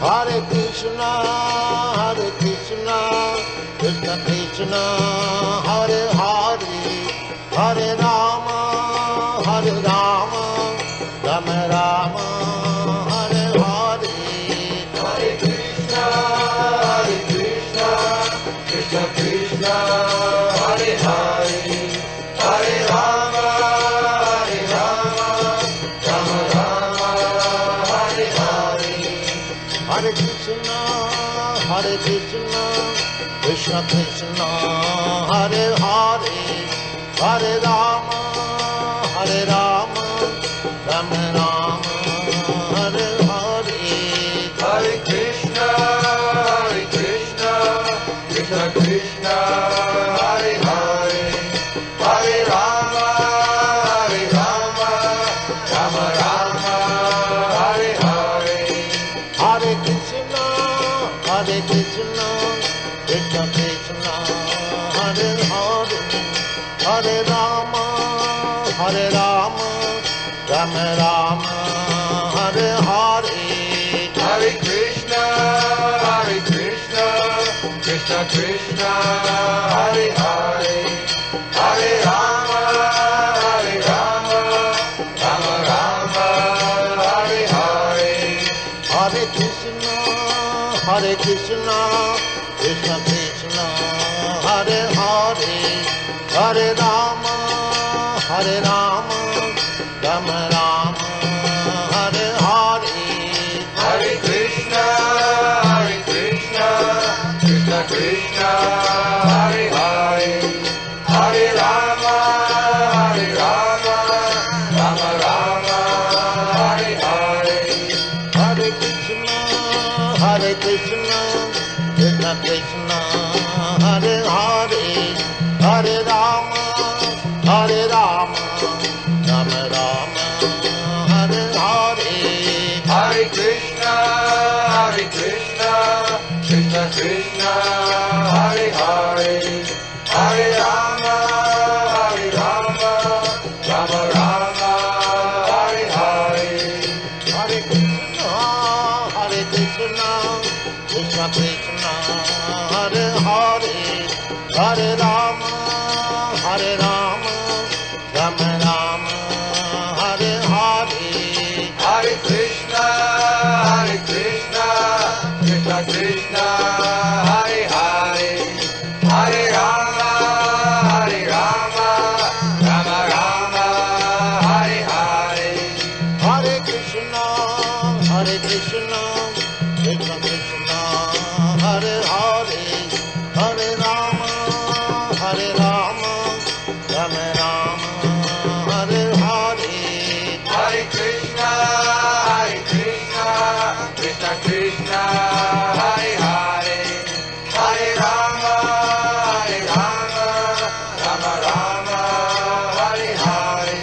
Hare Krishna, Krishna Krishna, Hare Hare, Hare Rama, Rama Rama, Hare Hare. Hare Krishna, Krishna Krishna, Hare Hare, Hare Rama, Rama Rama, Hare Hare. Hare Krishna, Krishna Krishna, Hare Hare, Hare Rama, Rama Rama, Hare Hare. Hare Krishna, Krishna Krishna, Hare Hare, Hare Rama, Rama Rama, Hare Hare. Hare Krishna, Krishna Krishna, Hare Hare, Hare Rama, Rama Rama, Hare Hare. Hare Krishna, Krishna Krishna, Hare Hare, Hare Rama, Rama Rama, Hare Hare. Hare Krishna, Krishna Krishna, Hare Hare, Hare Rama, Rama Rama, Hare Hare. Hare Krishna, Krishna Krishna, Hare Hare, Hare Rama, Rama Rama, Hare Hare. Hare Krishna, Krishna Krishna, Hare Hare, Hare Rama, Rama Rama, Hare Hare. Hare Krishna, Krishna Krishna, Hare Hare, Hare Rama, Rama Rama, Hare Hare. Hare Krishna, Krishna Krishna, Hare Hare, Hare Rama, Rama Rama, Hare Hare. Hare Krishna, Krishna Krishna, Hare Hare, Hare Rama, Rama Rama, Hare Hare. Hare Krishna, Krishna Krishna, Hare Hare, Hare Rama, Rama Rama, Hare Hare. Hare Krishna, Krishna Krishna, Hare Hare, Hare Rama, Rama Rama, Hare Hare. Hare Krishna, Krishna Krishna, Hare Hare, Hare Rama, Rama Rama, Hare Hare.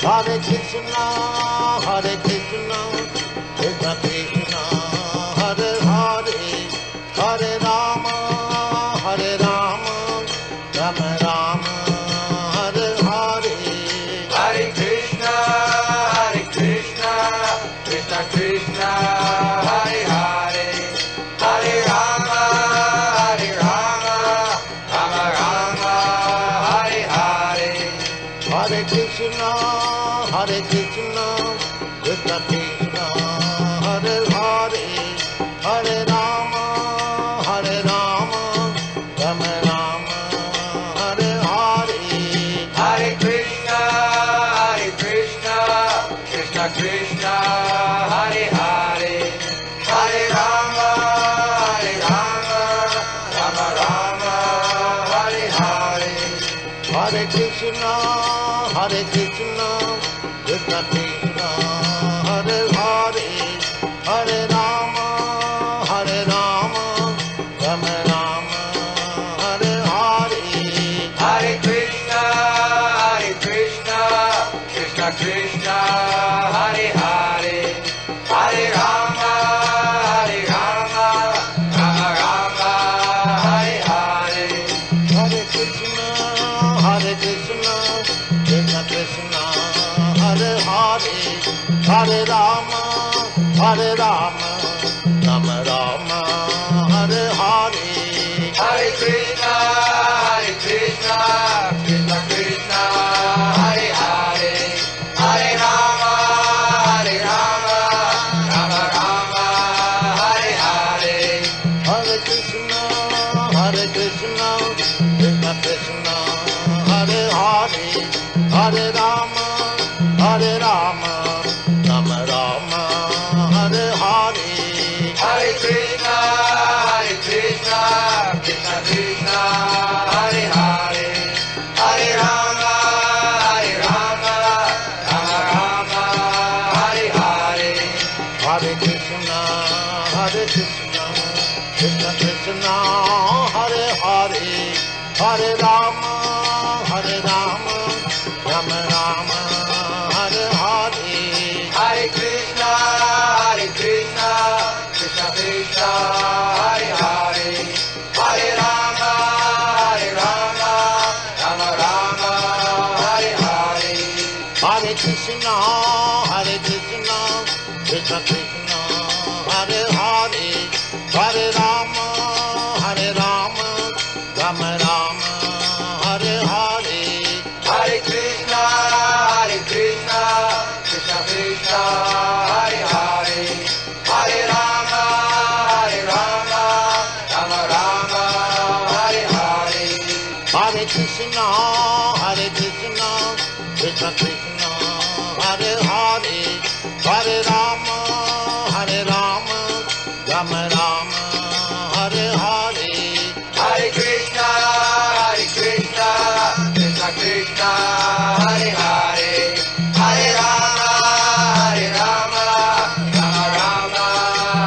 Hare Krishna, Krishna Krishna, Hare Hare, Hare Rama, Rama Rama, Hare Hare. Hare Krishna, Krishna Krishna, Hare Hare, Hare Rama, Rama Rama, Hare Hare. Hare Krishna, Krishna Krishna, Hare Hare, Hare Rama, Rama Rama, Hare Hare. Hare Krishna, Krishna Krishna, Hare Hare, Hare Rama, Rama Rama, Hare Hare. Hare Krishna, Krishna Krishna, Hare Hare, Hare Rama, Rama Rama, Hare Hare. Hare Krishna, Krishna Krishna, Hare Rama, Hare Rama, Rama Rama, Hare Hare. Hare Krishna, Krishna Krishna, Hare Hare, Hare Rama, Rama Rama, Hare Hare. Hare Krishna, Krishna Krishna, Hare Hare, Hare Rama, Rama, Rama Rama, Hare Hare. Hare Krishna, Krishna Krishna, Hare Hare, Hare Rama, Rama Rama, Hare Hare. Hare Krishna, Krishna Krishna, Hare Hare, Hare Rama, Rama, Rama Rama, Hare Hare. Hare Krishna, Krishna Krishna, Hare Hare, Hare Rama, Rama Rama, Hare Hare. Hare Krishna, Krishna Krishna, Hare Hare, Hare Rama, Rama, Rama Rama, Hare Hare. Hare Krishna, Krishna Krishna, Hare Hare, Hare Rama, Rama Rama, Hare Hare. Hare Krishna, Krishna Krishna, Hare Hare, Hare Rama, Rama Rama, Hare Hare. Hare Krishna, Krishna Krishna, Hare Hare, Hare Rama, Rama Rama,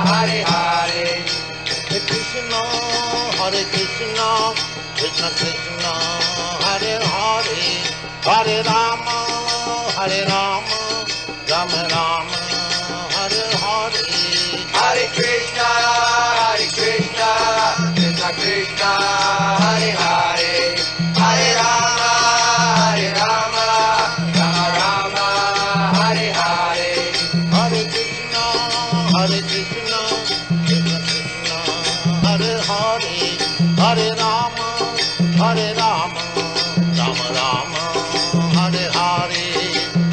Hare Hare. Hare Krishna, Krishna Krishna, Hare Hare, Hare Rama, Rama Rama, Hare Hare. Hare Krishna, Krishna Krishna, Hare Hare, Hare Rama, Rama Rama, Hare Hare. Hare Krishna, Krishna Krishna, Hare Hare, Hare Rama, Rama Rama, Hare Hare. Hare Krishna, Krishna Krishna, Hare Hare, Hare Rama, Rama Rama, Hare Hare.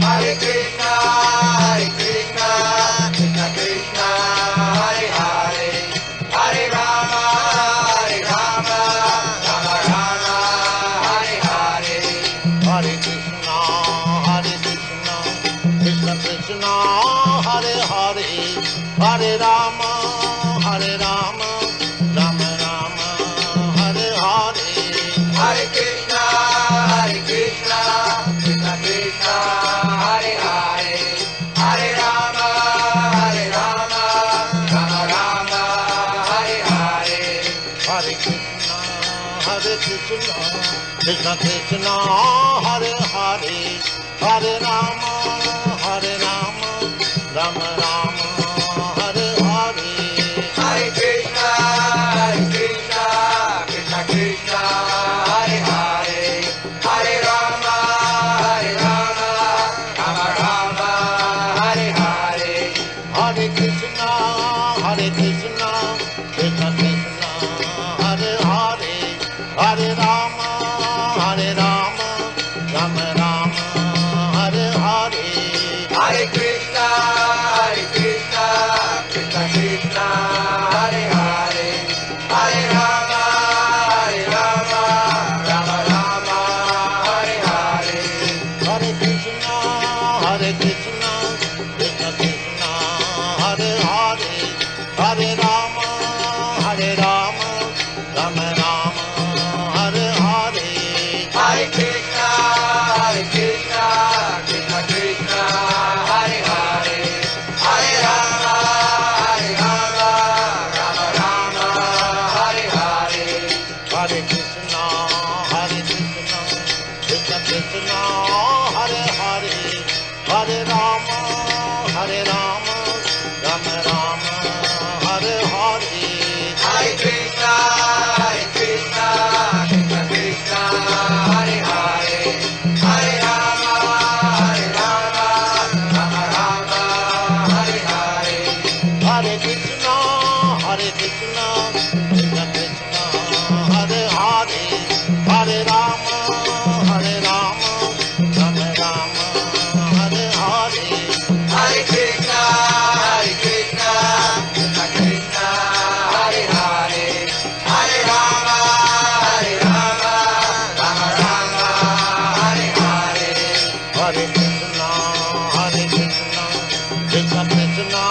Hare Krishna, Krishna Krishna, Hare Hare, Hare Rama, Rama Rama, Hare Hare. Hare Krishna, Krishna Krishna, Hare Hare, Hare Rama, Rama Rama, Hare Hare. Hare Krishna, Krishna Krishna, Hare Hare, Hare Rama, Rama Rama, Hare Hare. Hare Krishna, Krishna Krishna, Hare Hare, Hare Rama, Rama Rama, Hare Hare. Hare Krishna, Krishna Krishna, Hare Hare, Hare Rama, Rama Rama, Hare Hare. Hare Krishna, Krishna Krishna, Hare Hare, Hare Rama, Rama Rama, Hare Hare. Hare Krishna, Krishna Krishna, Hare Hare, Hare Rama, Rama Rama, Hare Hare. Hare Krishna, Krishna Krishna, Hare Hare, Hare Rama, Rama Rama, Hare Hare. Hare Krishna, Krishna Krishna, Hare Hare, Hare Rama, Rama Rama, Hare Hare. Hare Krishna, Krishna Krishna, Hare Hare, Hare Rama, Rama Rama, Krishna, Krishna Krishna, Hare Hare, Hare Rama, Hare Rama, Rama Rama, Hare Hare. Hare Krishna, Krishna Krishna, Hare Hare, Hare Rama, Rama Rama, Hare Hare. Hare Krishna, Krishna Krishna,